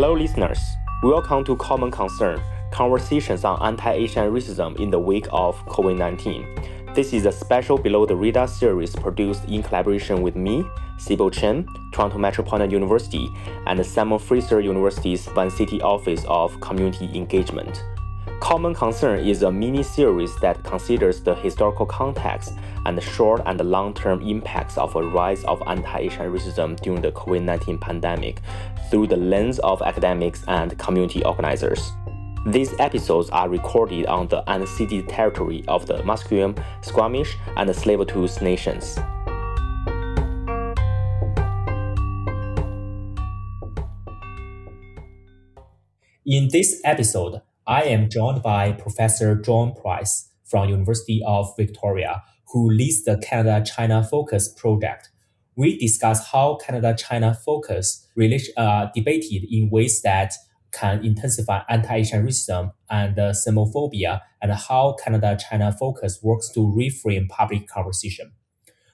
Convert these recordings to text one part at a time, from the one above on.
Hello, listeners. Welcome to Common Concern, conversations on anti-Asian racism in the wake of COVID-19. This is a special Below the Radar series produced in collaboration with me, Sibyl Chen, Toronto Metropolitan University, and Simon Fraser University's Vancouver Office of Community Engagement. Common Concern is a mini-series that considers the historical context and the short and long-term impacts of a rise of anti-Asian racism during the COVID-19 pandemic through the lens of academics and community organizers. These episodes are recorded on the unceded territory of the Musqueam, Squamish, and Tsleil-Waututh nations. In this episode, I am joined by Professor John Price from University of Victoria, who leads the Canada-China Focus project. We discuss how Canada-China Focus debated in ways that can intensify anti-Asian racism and xenophobia, and how Canada-China Focus works to reframe public conversation.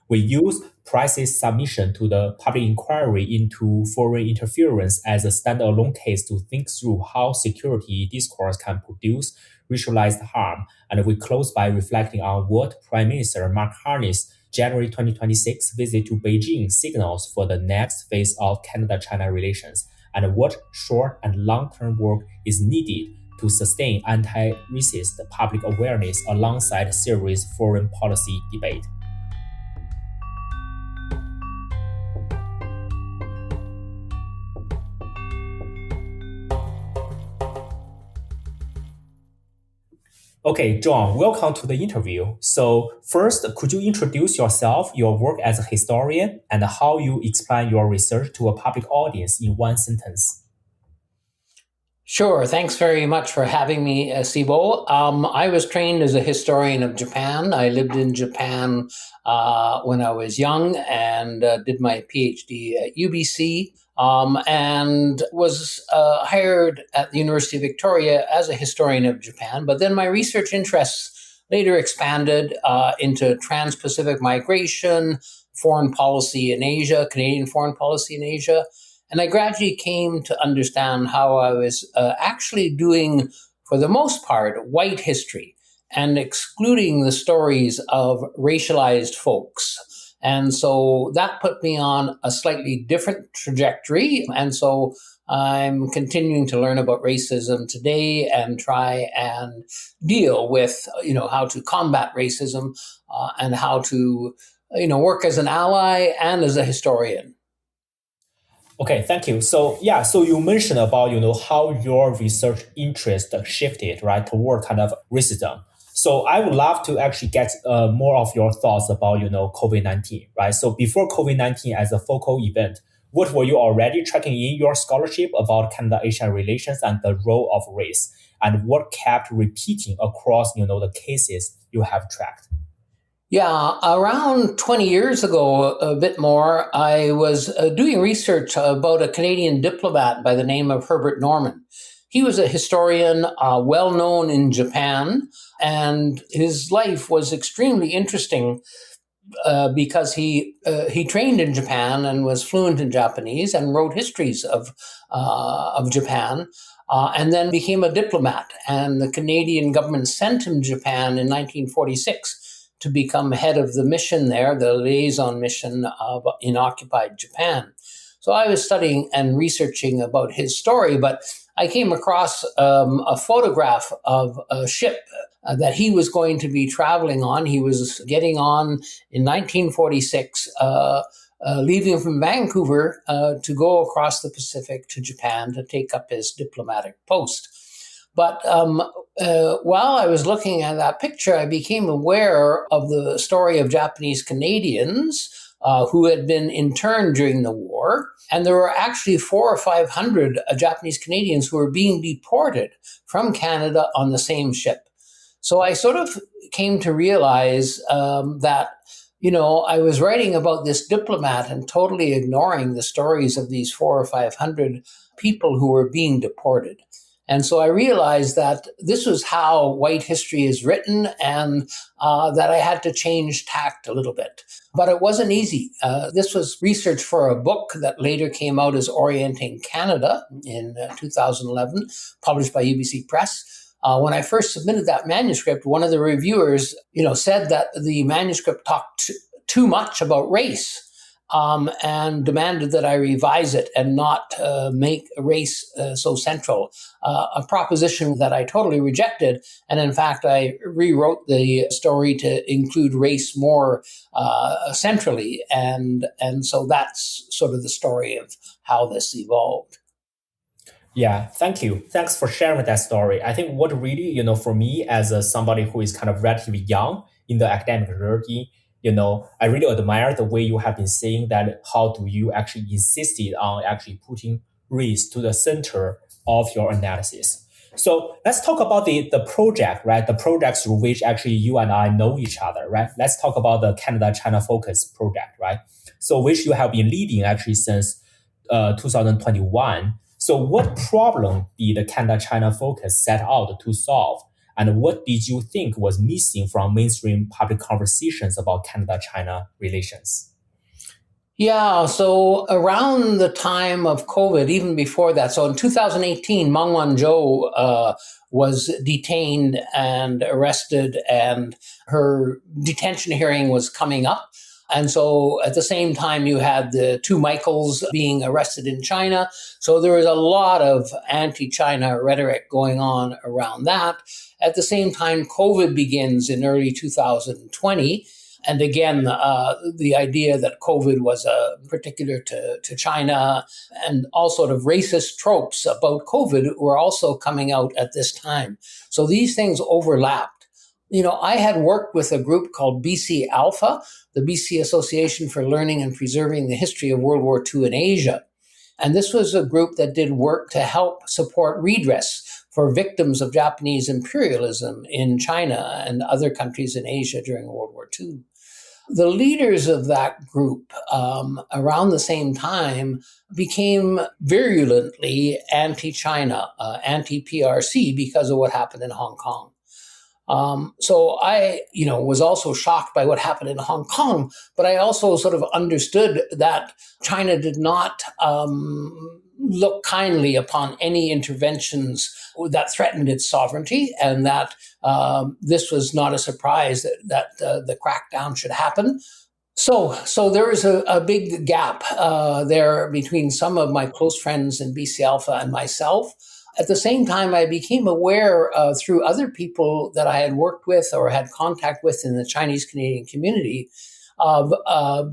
We use Price's submission to the public inquiry into foreign interference as a standalone case to think through how security discourse can produce racialized harm, and we close by reflecting on what Prime Minister Mark Carney's January 2026 visit to Beijing signals for the next phase of Canada-China relations, and what short and long-term work is needed to sustain anti-racist public awareness alongside serious foreign policy debate. Okay, John, welcome to the interview. So first, could you introduce yourself, your work as a historian, and how you explain your research to a public audience in one sentence? Sure. Thanks very much for having me, Sibo. I was trained as a historian of Japan. I lived in Japan when I was young and did my PhD at UBC. And was hired at the University of Victoria as a historian of Japan. But then my research interests later expanded into Transpacific migration, foreign policy in Asia, Canadian foreign policy in Asia. And I gradually came to understand how I was actually doing, for the most part, white history and excluding the stories of racialized folks. And so that put me on a slightly different trajectory. And so I'm continuing to learn about racism today and try and deal with, how to combat racism and how to, work as an ally and as a historian. Okay, thank you. So you mentioned about, how your research interest shifted, right, toward kind of racism. So I would love to actually get more of your thoughts about, COVID-19, right? So before COVID-19 as a focal event, what were you already tracking in your scholarship about Canada-Asian relations and the role of race? And what kept repeating across, the cases you have tracked? Yeah, around 20 years ago, a bit more, I was doing research about a Canadian diplomat by the name of Herbert Norman. He was a historian, well known in Japan, and his life was extremely interesting because he trained in Japan and was fluent in Japanese and wrote histories of Japan, and then became a diplomat. And the Canadian government sent him to Japan in 1946 to become head of the mission there, the liaison mission in occupied Japan. So I was studying and researching about his story, but I came across a photograph of a ship that he was going to be traveling on. He was getting on in 1946, leaving from Vancouver to go across the Pacific to Japan to take up his diplomatic post. But while I was looking at that picture, I became aware of the story of Japanese Canadians who had been interned during the war. And there were actually 400 or 500 Japanese Canadians who were being deported from Canada on the same ship. So I sort of came to realize that, I was writing about this diplomat and totally ignoring the stories of these 400 or 500 people who were being deported. And so I realized that this was how white history is written, and that I had to change tact a little bit. But it wasn't easy. This was research for a book that later came out as Orienting Canada in 2011, published by UBC Press. When I first submitted that manuscript, one of the reviewers, said that the manuscript talked too much about race. And demanded that I revise it and not make race so central, a proposition that I totally rejected. And in fact, I rewrote the story to include race more centrally. And so that's sort of the story of how this evolved. Yeah, thank you. Thanks for sharing that story. I think what really, for me as somebody who is kind of relatively young in the academic journey, I really admire the way you have been saying that how do you actually insisted on actually putting race to the center of your analysis. So let's talk about the project, right? The project through which actually you and I know each other, right? Let's talk about the Canada-China Focus project, right? So which you have been leading actually since 2021. So what problem did the Canada-China Focus set out to solve? And what did you think was missing from mainstream public conversations about Canada-China relations? Yeah, so around the time of COVID, even before that, so in 2018, Meng Wanzhou was detained and arrested, and her detention hearing was coming up. And so at the same time, you had the two Michaels being arrested in China. So there was a lot of anti-China rhetoric going on around that. At the same time, COVID begins in early 2020. And again, the idea that COVID was particular to China, and all sort of racist tropes about COVID were also coming out at this time. So these things overlapped. I had worked with a group called BC Alpha, the BC Association for Learning and Preserving the History of World War II in Asia. And this was a group that did work to help support redress for victims of Japanese imperialism in China and other countries in Asia during World War II. The leaders of that group around the same time became virulently anti-China, anti-PRC because of what happened in Hong Kong. So I, was also shocked by what happened in Hong Kong, but I also sort of understood that China did not look kindly upon any interventions that threatened its sovereignty, and that this was not a surprise that the crackdown should happen. So there is a big gap there between some of my close friends in BC Alpha and myself. At the same time, I became aware through other people that I had worked with or had contact with in the Chinese Canadian community of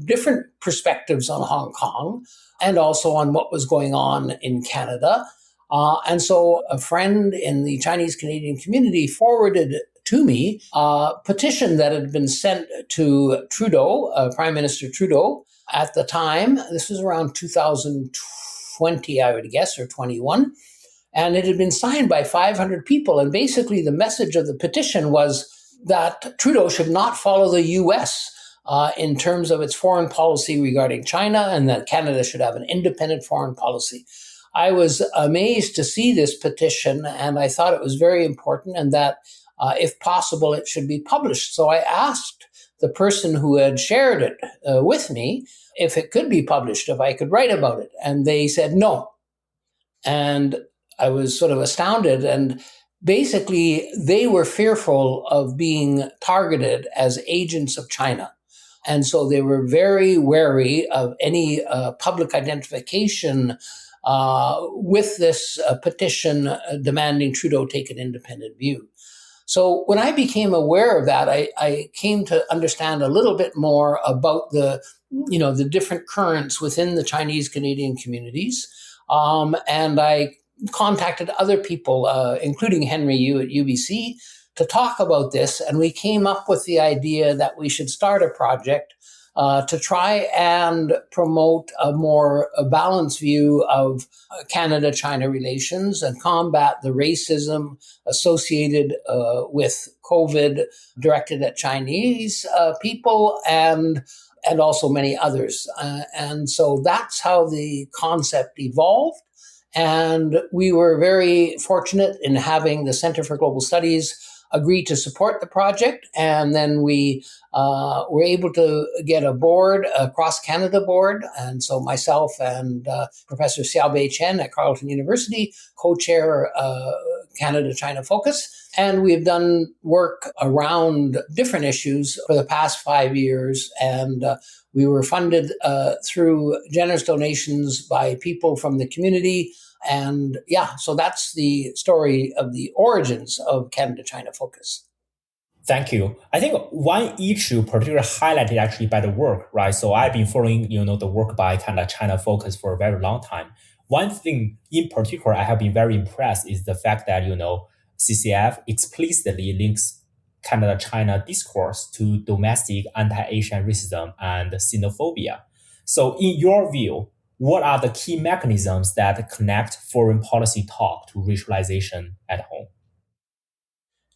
different perspectives on Hong Kong and also on what was going on in Canada. And so a friend in the Chinese Canadian community forwarded to me a petition that had been sent to Trudeau, Prime Minister Trudeau, at the time. This was around 2020, I would guess, or 21. And it had been signed by 500 people. And basically the message of the petition was that Trudeau should not follow the U.S. In terms of its foreign policy regarding China, and that Canada should have an independent foreign policy. I was amazed to see this petition, and I thought it was very important, and that if possible, it should be published. So I asked the person who had shared it with me if it could be published, if I could write about it. And they said no. And I was sort of astounded. And basically, they were fearful of being targeted as agents of China. And so they were very wary of any public identification with this petition demanding Trudeau take an independent view. So when I became aware of that, I came to understand a little bit more about the different currents within the Chinese Canadian communities. And I contacted other people, including Henry Yu at UBC, to talk about this. And we came up with the idea that we should start a project to try and promote a more balanced view of Canada-China relations and combat the racism associated with COVID directed at Chinese people and also many others. And so that's how the concept evolved. And we were very fortunate in having the Center for Global Studies agree to support the project. And then we were able to get a board, a cross-Canada board. And so myself and Professor Xiaobei Chen at Carleton University co-chair Canada-China Focus. And we've done work around different issues for the past 5 years. And we were funded through generous donations by people from the community. And yeah, so that's the story of the origins of Canada-China Focus. Thank you. I think one issue particularly highlighted actually by the work, right? So I've been following, the work by Canada-China Focus for a very long time. One thing in particular I have been very impressed is the fact that, CCF explicitly links Canada-China discourse to domestic anti-Asian racism and xenophobia. So in your view, what are the key mechanisms that connect foreign policy talk to racialization at home?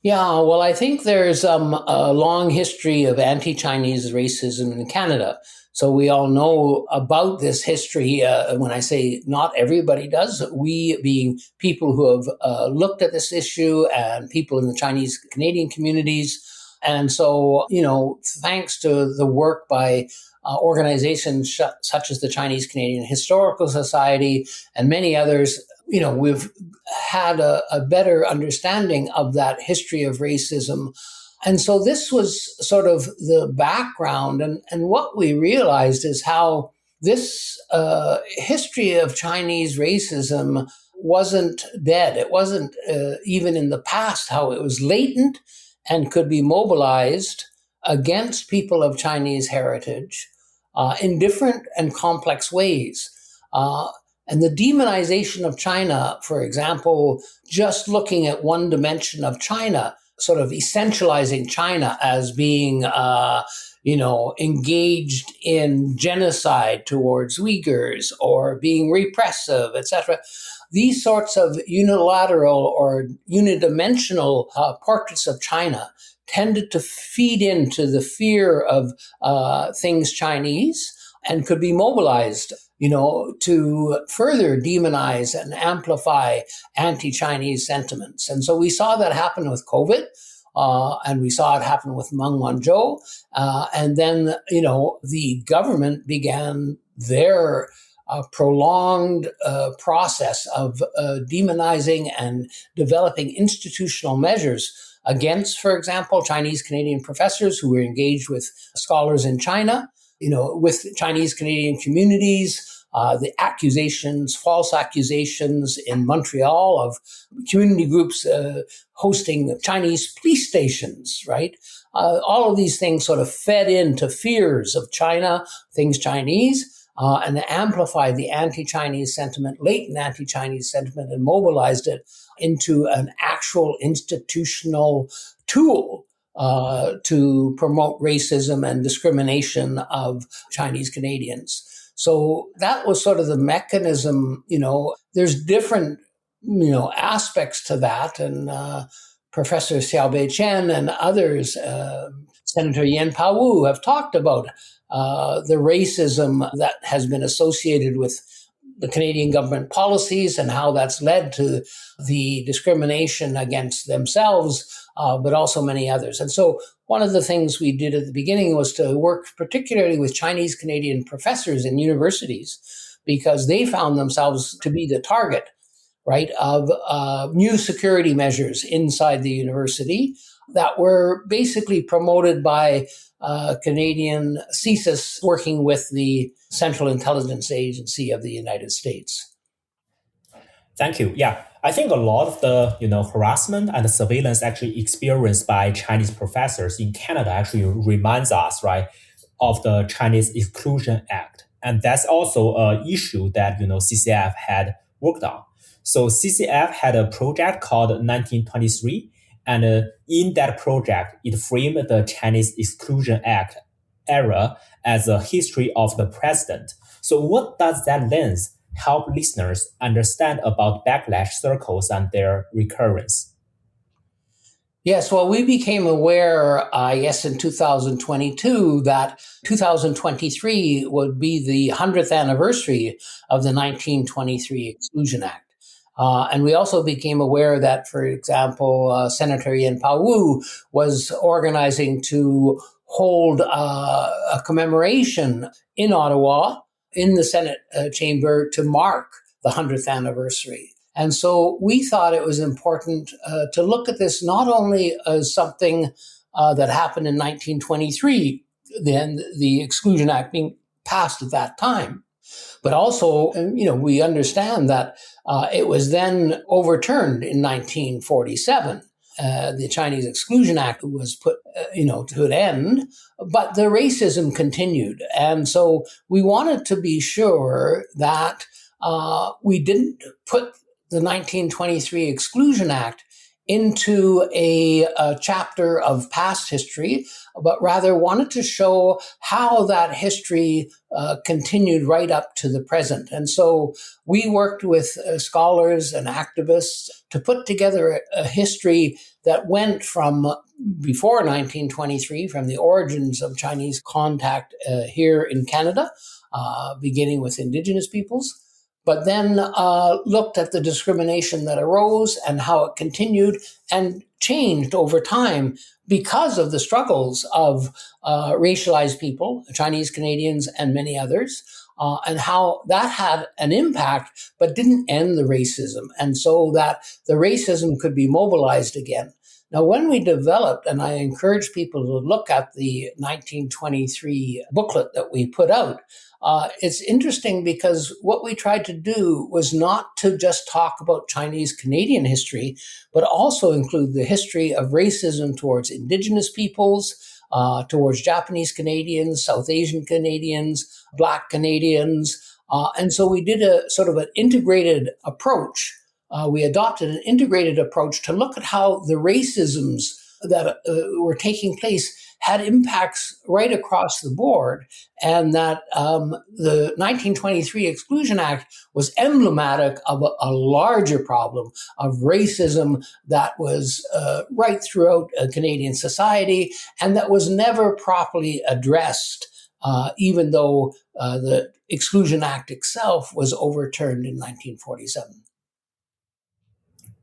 Yeah, well, I think there's a long history of anti-Chinese racism in Canada. So we all know about this history. When I say not everybody does, we being people who have looked at this issue and people in the Chinese Canadian communities. And so, thanks to the work by organizations such as the Chinese Canadian Historical Society and many others, we've had a better understanding of that history of racism. And so this was sort of the background. And what we realized is how this history of Chinese racism wasn't dead. It wasn't even in the past, how it was latent and could be mobilized against people of Chinese heritage in different and complex ways. And the demonization of China, for example, just looking at one dimension of China, sort of essentializing China as being, engaged in genocide towards Uyghurs or being repressive, etc. These sorts of unilateral or unidimensional portraits of China tended to feed into the fear of things Chinese and could be mobilized, to further demonize and amplify anti-Chinese sentiments. And so we saw that happen with COVID, and we saw it happen with Meng Wanzhou. And then, the government began their prolonged process of demonizing and developing institutional measures against, for example, Chinese Canadian professors who were engaged with scholars in China, with Chinese Canadian communities, the false accusations in Montreal of community groups hosting Chinese police stations, right? All of these things sort of fed into fears of China, things Chinese, and amplified the anti-Chinese sentiment, latent anti-Chinese sentiment, and mobilized it into an actual institutional tool to promote racism and discrimination of Chinese Canadians. So that was sort of the mechanism. There's different, aspects to that. And Professor Xiaobei Chen and others, Senator Yan Pao have talked about the racism that has been associated with the Canadian government policies and how that's led to the discrimination against themselves, but also many others. And so one of the things we did at the beginning was to work particularly with Chinese Canadian professors in universities, because they found themselves to be the target, right, of new security measures inside the university that were basically promoted by Canadian CSIS working with the Central Intelligence Agency of the United States. Thank you. Yeah, I think a lot of the harassment and surveillance actually experienced by Chinese professors in Canada actually reminds us, right, of the Chinese Exclusion Act, and that's also an issue that CCF had worked on. So CCF had a project called 1923, and in that project, it framed the Chinese Exclusion Act era as a history of the president. So what does that lens help listeners understand about backlash circles and their recurrence? Yes, well, we became aware, in 2022, that 2023 would be the 100th anniversary of the 1923 Exclusion Act. And we also became aware that, for example, Senator Yen Pao was organizing to hold a commemoration in Ottawa in the Senate chamber to mark the 100th anniversary. And so we thought it was important to look at this not only as something that happened in 1923, then the Exclusion Act being passed at that time, but also, we understand that it was then overturned in 1947. The Chinese Exclusion Act was put, to an end, but the racism continued. And so we wanted to be sure that we didn't put the 1923 Exclusion Act into a chapter of past history, but rather wanted to show how that history continued right up to the present. And so we worked with scholars and activists to put together a history that went from before 1923, from the origins of Chinese contact here in Canada, beginning with Indigenous peoples, but then looked at the discrimination that arose and how it continued and changed over time because of the struggles of racialized people, Chinese Canadians and many others, and how that had an impact but didn't end the racism, and so that the racism could be mobilized again. Now, when we developed, and I encourage people to look at the 1923 booklet that we put out, it's interesting because what we tried to do was not to just talk about Chinese Canadian history, but also include the history of racism towards Indigenous peoples, towards Japanese Canadians, South Asian Canadians, Black Canadians. And so we did a sort of an integrated approach. We adopted an integrated approach to look at how the racisms that were taking place had impacts right across the board, and that the 1923 Exclusion Act was emblematic of a larger problem of racism that was right throughout Canadian society and that was never properly addressed, even though the Exclusion Act itself was overturned in 1947.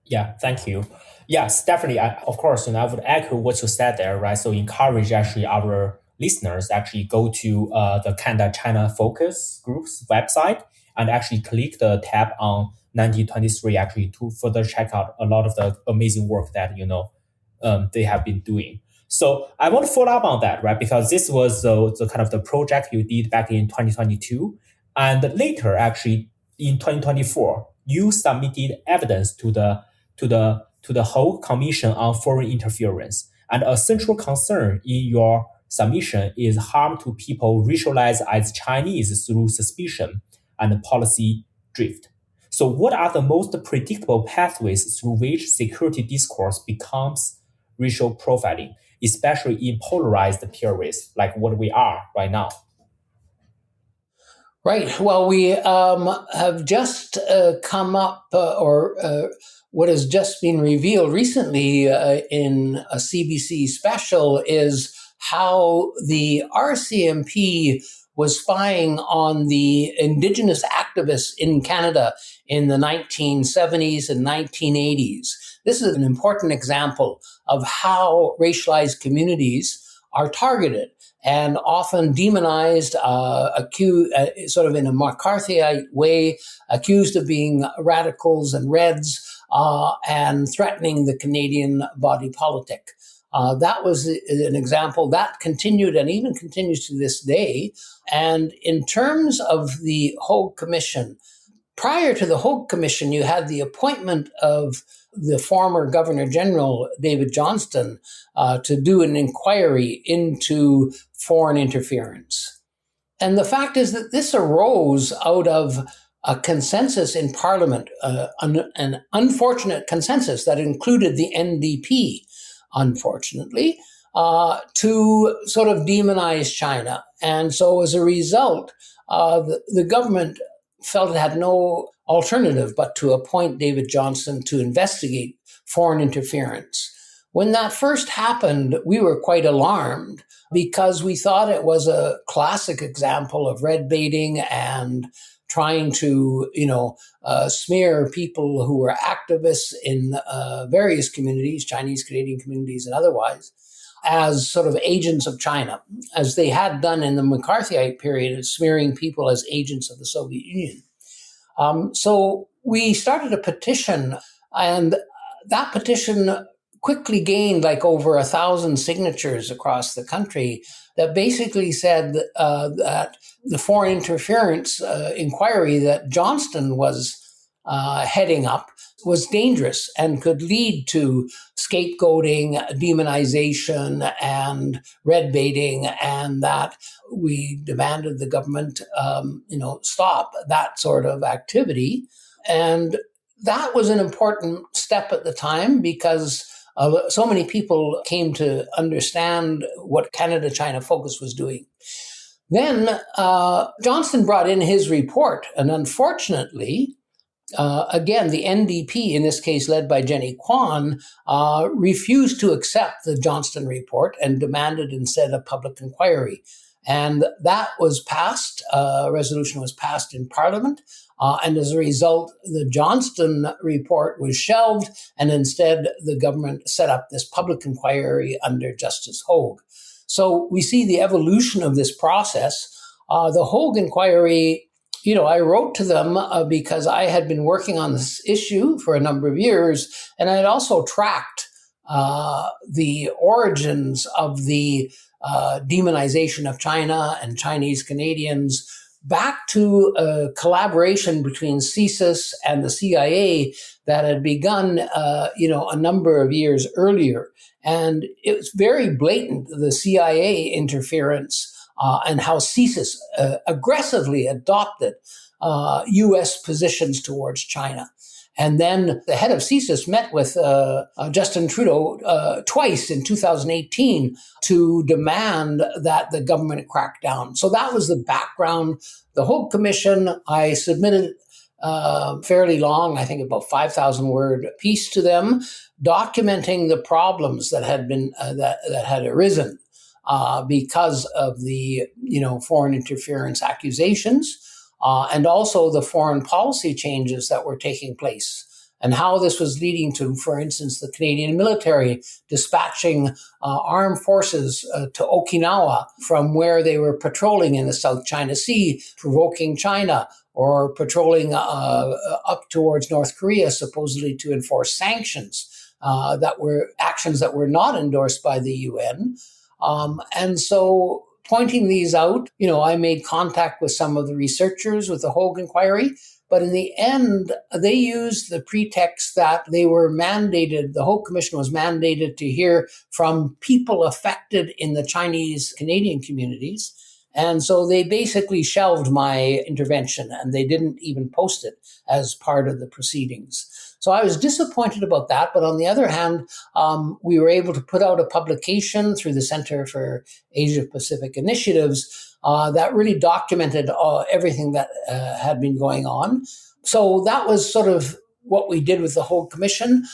Yeah, thank you. Yes, definitely. Of course, I would echo what you said there, right? So encourage actually our listeners actually go to the Canada China Focus Group's website and actually click the tab on 1923 actually to further check out a lot of the amazing work that, they have been doing. So I want to follow up on that, right? Because this was the kind of the project you did back in 2022. And later, actually, in 2024, you submitted evidence to the whole Commission on Foreign Interference. And a central concern in your submission is harm to people racialized as Chinese through suspicion and policy drift. So what are the most predictable pathways through which security discourse becomes racial profiling, especially in polarized periods like what we are right now? Right. Well, we have just come up, what has just been revealed recently in a CBC special is how the RCMP was spying on the Indigenous activists in Canada in the 1970s and 1980s. This is an important example of how racialized communities are targeted and often demonized, accused, sort of in a McCarthyite way, accused of being radicals and Reds, and threatening the Canadian body politic. That was an example that continued and even continues to this day. And in terms of the Hogue Commission, prior to the Hogue Commission, you had the appointment of the former Governor General, David Johnston, to do an inquiry into foreign interference. And the fact is that this arose out of a consensus in Parliament, an unfortunate consensus that included the NDP, unfortunately, to sort of demonize China. And so as a result, the government felt it had no alternative but to appoint David Johnston to investigate foreign interference. When that first happened, we were quite alarmed because we thought it was a classic example of red baiting and trying to, smear people who were activists in various communities, Chinese, Canadian communities, and otherwise, as sort of agents of China, as they had done in the McCarthyite period, smearing people as agents of the Soviet Union. So we started a petition, and that petition quickly gained like over 1,000 signatures across the country that basically said that the foreign interference inquiry that Johnston was heading up was dangerous and could lead to scapegoating, demonization, and red baiting, and that we demanded the government, stop that sort of activity. And that was an important step at the time because so many people came to understand what Canada-China Focus was doing. Then Johnston brought in his report, and unfortunately, again, the NDP, in this case led by Jenny Kwan, refused to accept the Johnston report and demanded instead a public inquiry. And that was passed, a resolution was passed in Parliament, and as a result, the Johnston report was shelved, and instead the government set up this public inquiry under Justice Hogue. So we see the evolution of this process. The Hogue inquiry, I wrote to them because I had been working on this issue for a number of years, and I had also tracked the origins of the demonization of China and Chinese Canadians back to a collaboration between CSIS and the CIA that had begun, a number of years earlier. And it was very blatant, the CIA interference and how CSIS aggressively adopted U.S. positions towards China. And then the head of CSIS met with Justin Trudeau twice in 2018 to demand that the government crack down. So that was the background. The Hogue Commission, I submitted fairly long, I think about 5,000 word piece to them, documenting the problems that had been that had arisen because of the foreign interference accusations. And also the foreign policy changes that were taking place and how this was leading to, for instance, the Canadian military dispatching armed forces to Okinawa from where they were patrolling in the South China Sea, provoking China, or patrolling up towards North Korea, supposedly to enforce sanctions that were actions that were not endorsed by the UN. And so pointing these out, I made contact with some of the researchers with the Hogue inquiry, but in the end, they used the pretext that they were mandated, the Hogue Commission was mandated to hear from people affected in the Chinese Canadian communities. And so they basically shelved my intervention and they didn't even post it as part of the proceedings. So I was disappointed about that. But on the other hand, we were able to put out a publication through the Center for Asia Pacific Initiatives that really documented everything that had been going on. So that was sort of what we did with the Hogue Commission.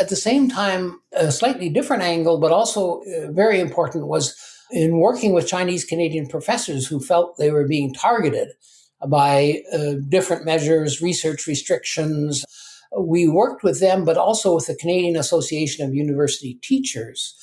At the same time, a slightly different angle, but also very important, was in working with Chinese Canadian professors who felt they were being targeted by different measures, research restrictions. We worked with them, but also with the Canadian Association of University Teachers,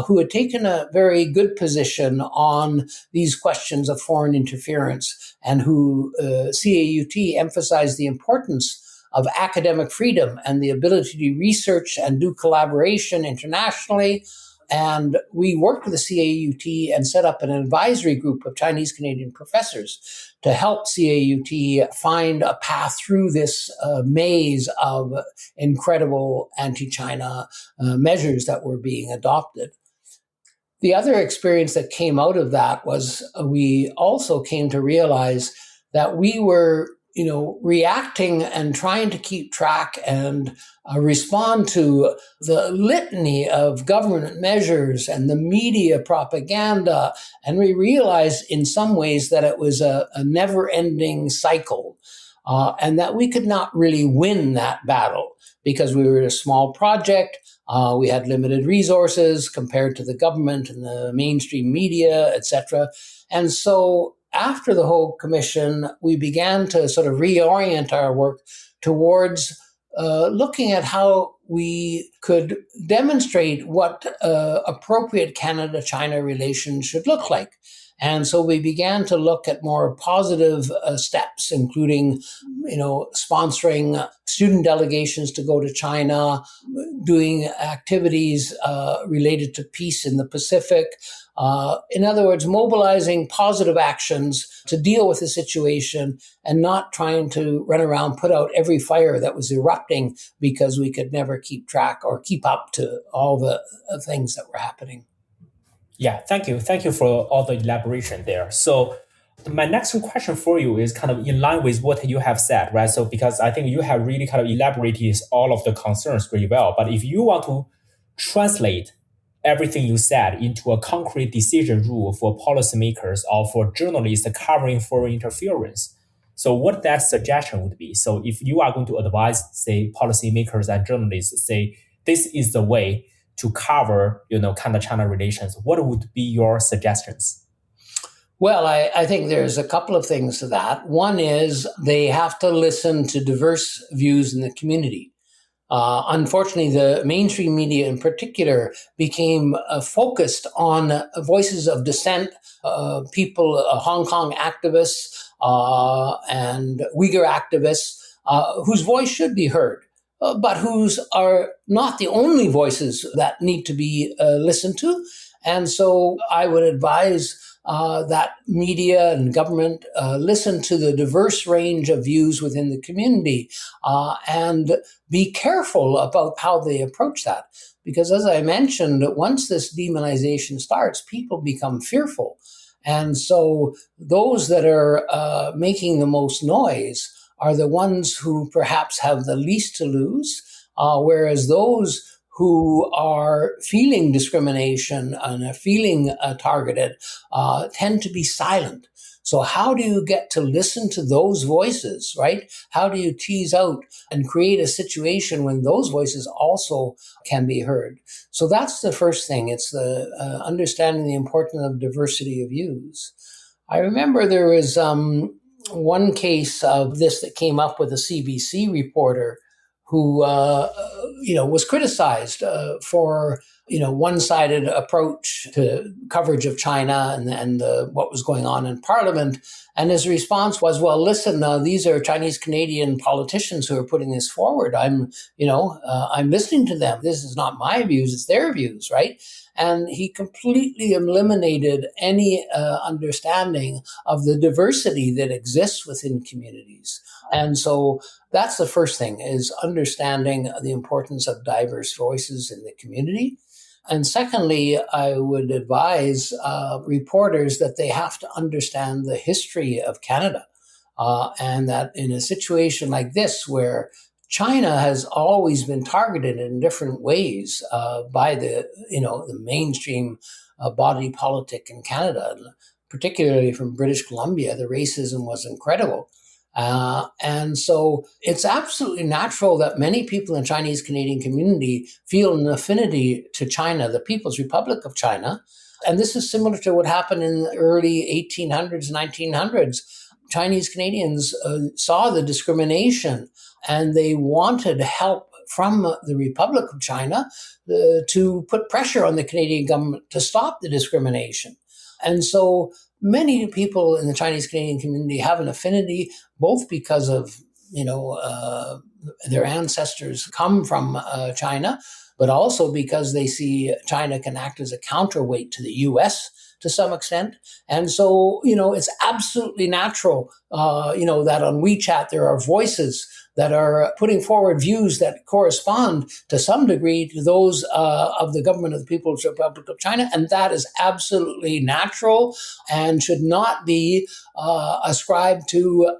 who had taken a very good position on these questions of foreign interference, and who CAUT emphasized the importance of academic freedom and the ability to research and do collaboration internationally. And we worked with the CAUT and set up an advisory group of Chinese Canadian professors to help CAUT find a path through this maze of incredible anti-China measures that were being adopted. The other experience that came out of that was we also came to realize that we were reacting and trying to keep track and respond to the litany of government measures and the media propaganda. And we realized in some ways that it was a never-ending cycle and that we could not really win that battle because we were a small project. We had limited resources compared to the government and the mainstream media, etc. And so after the Hague Commission, we began to sort of reorient our work towards looking at how we could demonstrate what appropriate Canada-China relations should look like. And so we began to look at more positive steps, including, sponsoring student delegations to go to China, doing activities related to peace in the Pacific. In other words, mobilizing positive actions to deal with the situation and not trying to run around, put out every fire that was erupting because we could never keep track or keep up to all the things that were happening. Yeah, thank you. Thank you for all the elaboration there. So my next question for you is kind of in line with what you have said, right? So because I think you have really kind of elaborated all of the concerns really well. But if you want to translate everything you said into a concrete decision rule for policymakers or for journalists covering foreign interference, so what that suggestion would be? So if you are going to advise, say, policymakers and journalists, say, this is the way to cover, Canada-China relations, what would be your suggestions? Well, I think there's a couple of things to that. One is they have to listen to diverse views in the community. Unfortunately, the mainstream media in particular became focused on voices of dissent, people, Hong Kong activists and Uyghur activists, whose voice should be heard. But whose are not the only voices that need to be listened to. And so I would advise that media and government listen to the diverse range of views within the community and be careful about how they approach that. Because as I mentioned, once this demonization starts, people become fearful. And so those that are making the most noise are the ones who perhaps have the least to lose, whereas those who are feeling discrimination and are feeling targeted tend to be silent. So how do you get to listen to those voices, right? How do you tease out and create a situation when those voices also can be heard? So that's the first thing. It's the understanding the importance of diversity of views. I remember there was one case of this that came up with a CBC reporter who, was criticized for, one-sided approach to coverage of China and what was going on in Parliament. And his response was, well, listen, these are Chinese Canadian politicians who are putting this forward. I'm listening to them. This is not my views, it's their views, right? And he completely eliminated any understanding of the diversity that exists within communities. And so that's the first thing, is understanding the importance of diverse voices in the community. And secondly, I would advise reporters that they have to understand the history of Canada, and that in a situation like this where China has always been targeted in different ways by the mainstream body politic in Canada, particularly from British Columbia. The racism was incredible. And so it's absolutely natural that many people in the Chinese Canadian community feel an affinity to China, the People's Republic of China. And this is similar to what happened in the early 1800s, 1900s. Chinese Canadians saw the discrimination and they wanted help from the Republic of China to put pressure on the Canadian government to stop the discrimination. And so many people in the Chinese Canadian community have an affinity, both because of, their ancestors come from China, but also because they see China can act as a counterweight to the US to some extent. And so, it's absolutely natural, that on WeChat there are voices that are putting forward views that correspond to some degree to those of the government of the People's Republic of China. And that is absolutely natural and should not be ascribed to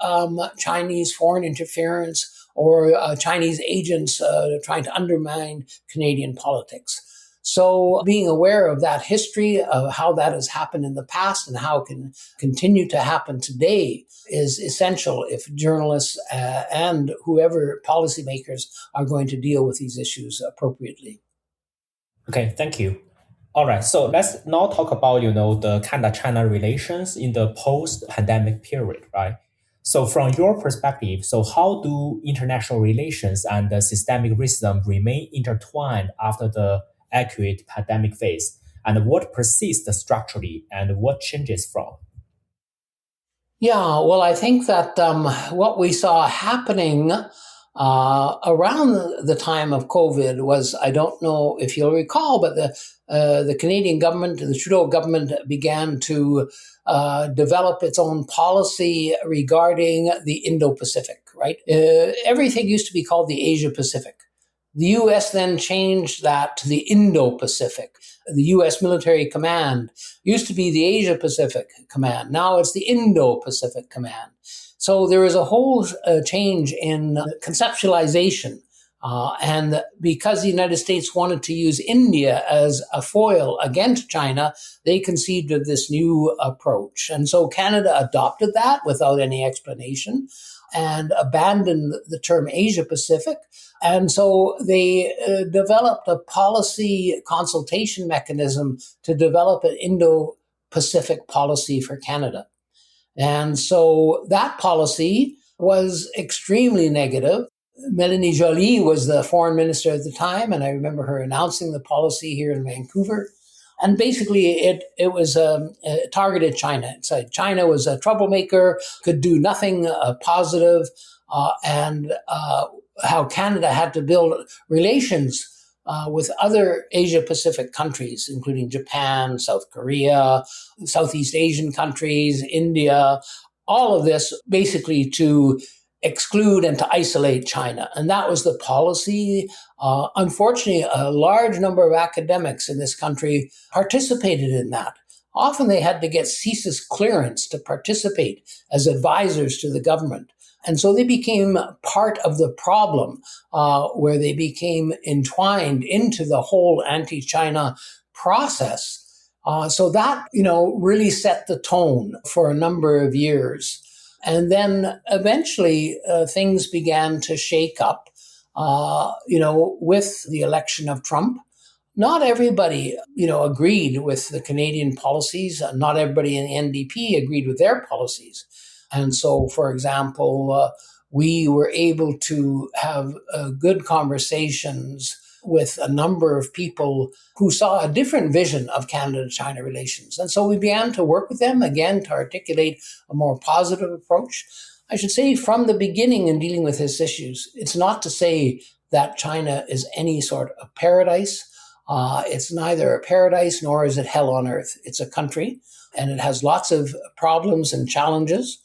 Chinese foreign interference or Chinese agents trying to undermine Canadian politics. So being aware of that history, of how that has happened in the past and how it can continue to happen today is essential if journalists and whoever policymakers are going to deal with these issues appropriately. Okay, thank you. All right, so let's now talk about, the Canada-China relations in the post-pandemic period, right? So from your perspective, so how do international relations and the systemic racism remain intertwined after the acute pandemic phase? And what persists structurally and what changes from? Yeah, well, I think that what we saw happening around the time of COVID was, I don't know if you'll recall, but the Canadian government, the Trudeau government, began to develop its own policy regarding the Indo-Pacific, right? Everything used to be called the Asia-Pacific. The U.S. then changed that to the Indo-Pacific. The U.S. military command used to be the Asia-Pacific command. Now it's the Indo-Pacific command. So there is a whole change in conceptualization. And because the United States wanted to use India as a foil against China, they conceived of this new approach. And so Canada adopted that without any explanation and abandoned the term Asia Pacific. And so they developed a policy consultation mechanism to develop an Indo-Pacific policy for Canada. And so that policy was extremely negative. Mélanie Joly was the foreign minister at the time, and I remember her announcing the policy here in Vancouver. And basically, it was targeted China. It said China was a troublemaker, could do nothing positive, and how Canada had to build relations with other Asia-Pacific countries, including Japan, South Korea, Southeast Asian countries, India, all of this basically to exclude and to isolate China. And that was the policy. Unfortunately, a large number of academics in this country participated in that. Often they had to get CSIS clearance to participate as advisors to the government. And so they became part of the problem, where they became entwined into the whole anti-China process. So that, really set the tone for a number of years. And then eventually things began to shake up, with the election of Trump. Not everybody, agreed with the Canadian policies. Not everybody in the NDP agreed with their policies. And so, for example, we were able to have good conversations with a number of people who saw a different vision of Canada-China relations. And so we began to work with them, again, to articulate a more positive approach. I should say from the beginning in dealing with these issues, it's not to say that China is any sort of paradise. It's neither a paradise nor is it hell on earth. It's a country, and it has lots of problems and challenges,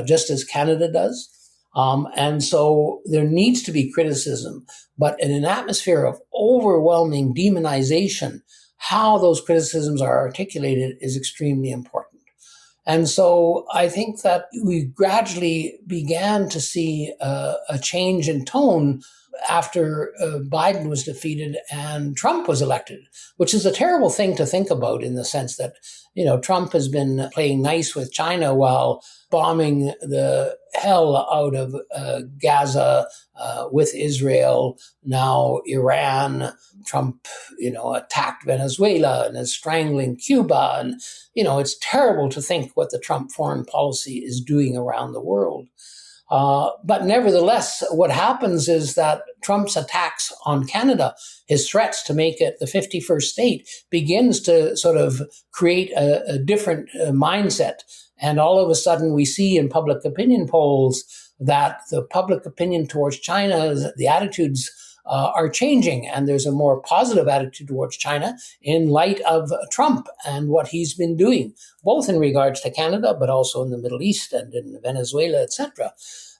just as Canada does. And so there needs to be criticism, but in an atmosphere of overwhelming demonization, how those criticisms are articulated is extremely important. And so I think that we gradually began to see a change in tone after Biden was defeated and Trump was elected, which is a terrible thing to think about in the sense that, Trump has been playing nice with China while bombing the hell out of Gaza with Israel, now Iran. Trump, attacked Venezuela and is strangling Cuba. And, it's terrible to think what the Trump foreign policy is doing around the world. But nevertheless, what happens is that Trump's attacks on Canada, his threats to make it the 51st state, begins to sort of create a different mindset. And all of a sudden, we see in public opinion polls that the public opinion towards China, the attitudes are changing, and there's a more positive attitude towards China in light of Trump and what he's been doing, both in regards to Canada, but also in the Middle East and in Venezuela, etc.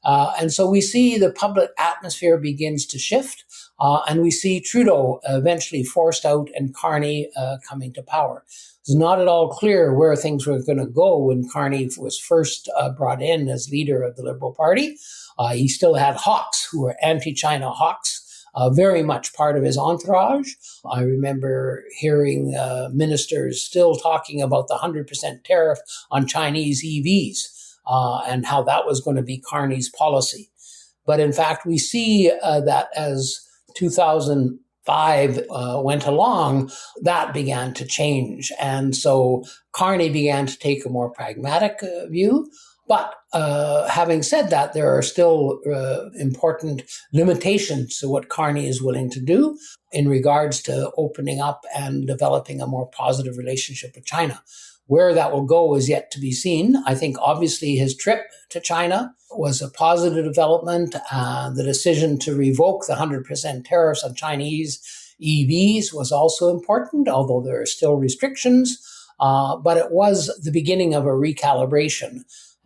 And so we see the public atmosphere begins to shift, and we see Trudeau eventually forced out and Carney coming to power. It's not at all clear where things were going to go when Carney was first brought in as leader of the Liberal Party. He still had hawks who were anti-China hawks, very much part of his entourage. I remember hearing ministers still talking about the 100% tariff on Chinese EVs and how that was going to be Carney's policy. But in fact, we see that as 2005 5 went along, that began to change. And so Carney began to take a more pragmatic view. But having said that, there are still important limitations to what Carney is willing to do in regards to opening up and developing a more positive relationship with China. Where that will go is yet to be seen. I think obviously his trip to China was a positive development. The decision to revoke the 100% tariffs on Chinese EVs was also important, although there are still restrictions. But it was the beginning of a recalibration.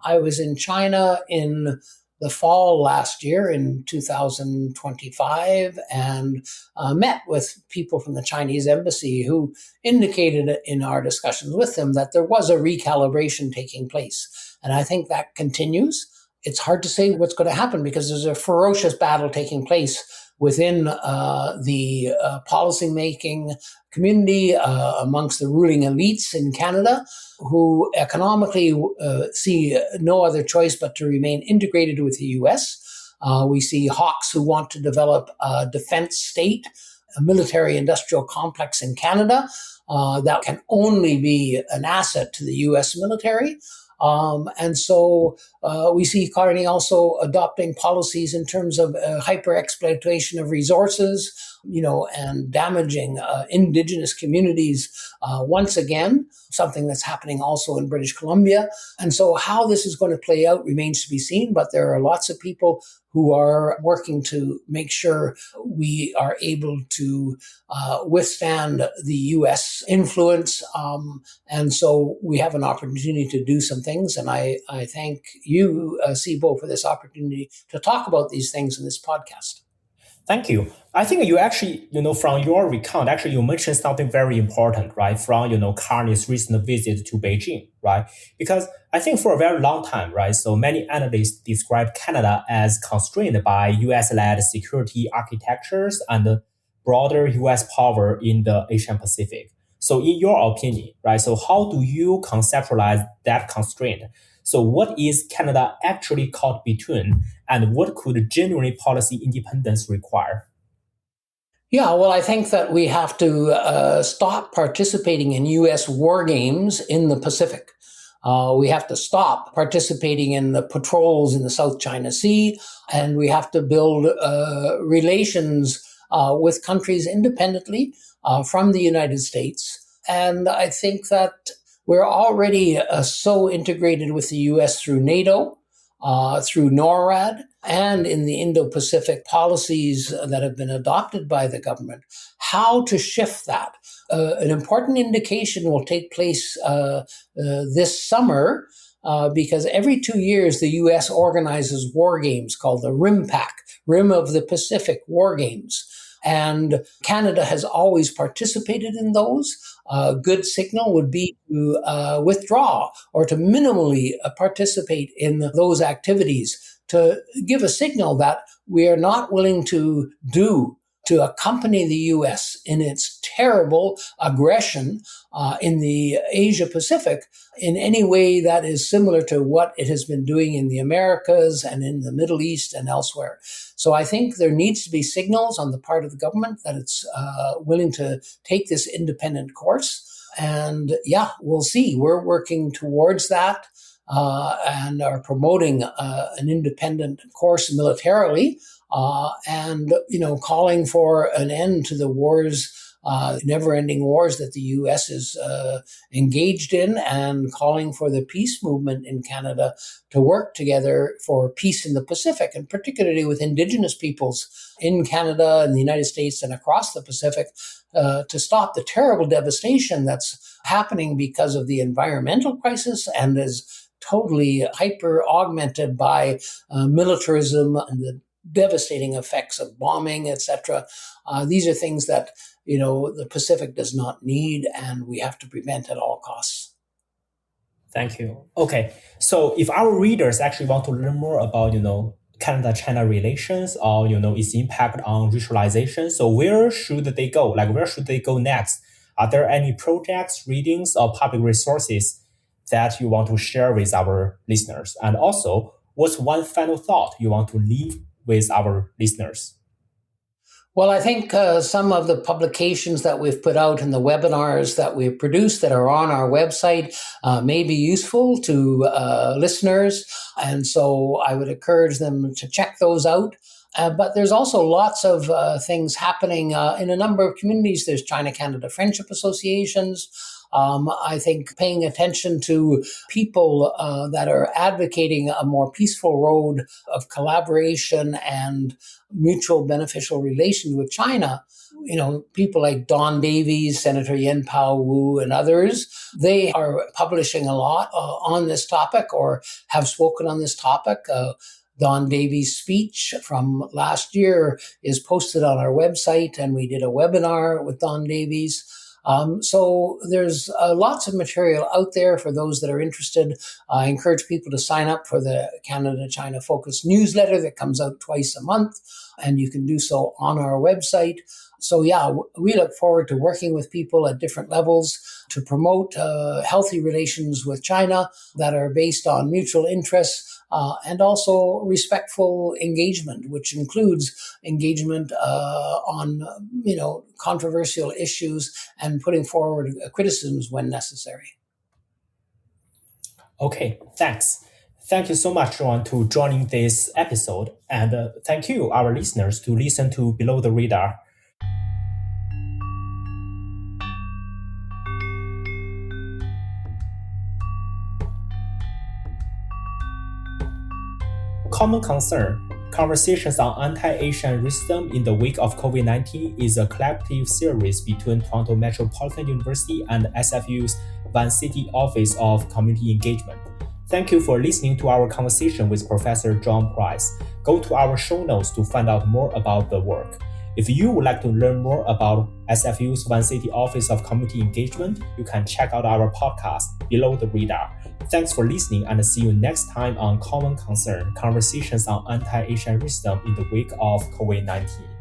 I was in China in the fall last year in 2025 and met with people from the Chinese embassy who indicated in our discussions with them that there was a recalibration taking place. And I think that continues. It's hard to say what's going to happen because there's a ferocious battle taking place within the policymaking community amongst the ruling elites in Canada, who economically see no other choice but to remain integrated with the U.S. We see hawks who want to develop a defense state, a military-industrial complex in Canada that can only be an asset to the U.S. military. And so we see Carney also adopting policies in terms of hyper-exploitation of resources, and damaging Indigenous communities once again, something that's happening also in British Columbia. And so how this is going to play out remains to be seen, but there are lots of people who are working to make sure we are able to withstand the U.S. influence. And so we have an opportunity to do some things. And I thank you, Sibo, for this opportunity to talk about these things in this podcast. Thank you. I think you actually, from your recount, actually you mentioned something very important, right? From, Carney's recent visit to Beijing, right? Because I think for a very long time, right? So many analysts describe Canada as constrained by US-led security architectures and broader US power in the Asian Pacific. So in your opinion, right? So how do you conceptualize that constraint? So what is Canada actually caught between, and what could genuine policy independence require? Yeah, well, I think that we have to stop participating in U.S. war games in the Pacific. We have to stop participating in the patrols in the South China Sea, and we have to build relations with countries independently from the United States. And I think that we're already so integrated with the U.S. through NATO, through NORAD, and in the Indo-Pacific policies that have been adopted by the government. How to shift that? An important indication will take place this summer because every 2 years the U.S. organizes war games called the RIMPAC, Rim of the Pacific War Games. And Canada has always participated in those. A good signal would be to withdraw or to minimally participate in those activities to give a signal that we are not willing to accompany the U.S. in its terrible aggression in the Asia Pacific in any way that is similar to what it has been doing in the Americas and in the Middle East and elsewhere. So I think there needs to be signals on the part of the government that it's willing to take this independent course. And yeah, we'll see. We're working towards that and are promoting an independent course militarily. And calling for an end to the wars, never-ending wars that the U.S. is engaged in, and calling for the peace movement in Canada to work together for peace in the Pacific, and particularly with Indigenous peoples in Canada and the United States and across the Pacific, to stop the terrible devastation that's happening because of the environmental crisis and is totally hyper-augmented by militarism and the devastating effects of bombing, etc. These are things that the Pacific does not need, and we have to prevent at all costs. Thank you. Okay, so if our readers actually want to learn more about Canada-China relations or its impact on racialization, so where should they go? Where should they go next? Are there any projects, readings, or public resources that you want to share with our listeners? And also, what's one final thought you want to leave with our listeners? Well, I think some of the publications that we've put out and the webinars that we've produced that are on our website may be useful to listeners. And so I would encourage them to check those out. But there's also lots of things happening in a number of communities. There's China-Canada Friendship Associations. I think paying attention to people that are advocating a more peaceful road of collaboration and mutual beneficial relations with China, people like Don Davies, Senator Yen Pao Wu, and others, they are publishing a lot on this topic or have spoken on this topic. Don Davies' speech from last year is posted on our website, and we did a webinar with Don Davies. So there's lots of material out there for those that are interested. I encourage people to sign up for the Canada-China Focus newsletter that comes out twice a month, and you can do so on our website. So we look forward to working with people at different levels to promote healthy relations with China that are based on mutual interests and also respectful engagement, which includes engagement on controversial issues and putting forward criticisms when necessary. Okay, thanks. Thank you so much, Ron, to joining this episode. And thank you, our listeners, to listen to Below the Radar. Common Concern, Conversations on Anti-Asian Racism in the Wake of COVID-19 is a collaborative series between Toronto Metropolitan University and SFU's Vancity Office of Community Engagement. Thank you for listening to our conversation with Professor John Price. Go to our show notes to find out more about the work. If you would like to learn more about SFU's Vancity Office of Community Engagement, you can check out our podcast, Below the Radar. Thanks for listening, and see you next time on Common Concern, Conversations on Anti-Asian Racism in the Wake of COVID-19.